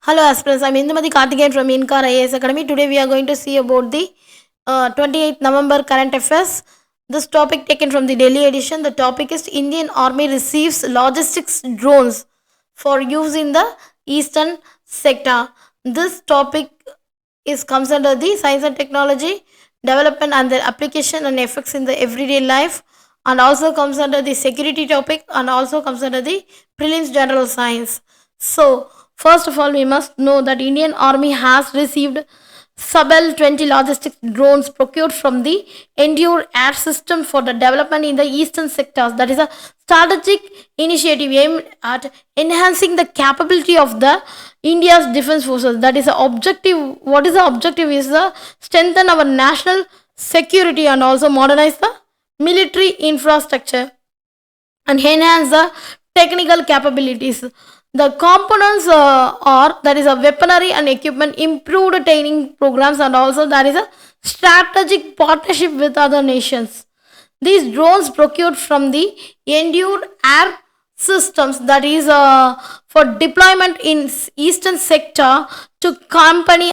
Hello aspirants, I'm Indumati Karthikeyan from InKar IAS Academy. Today we are going to see about the 28th November current affairs. This topic taken from the Delhi edition. The topic is Indian Army receives logistics drones for use in the eastern sector. This topic comes under the science and technology, development and their application and effects in the everyday life, and also comes under the security topic, and also comes under the prelims general science. So first of all, we must know that Indian Army has received Subel 20 logistics drones procured from the Endure Air System for the development in the eastern sectors. That is a strategic initiative aimed at enhancing the capability of the India's defense forces. That is the objective. What is the objective? Is the strengthen our national security and also modernize the military infrastructure and enhance the technical capabilities. The components are that is a weaponry and equipment, improved training programs, and also there is a strategic partnership with other nations. These drones procured from the Endure Air Systems, that is for deployment in eastern sector to company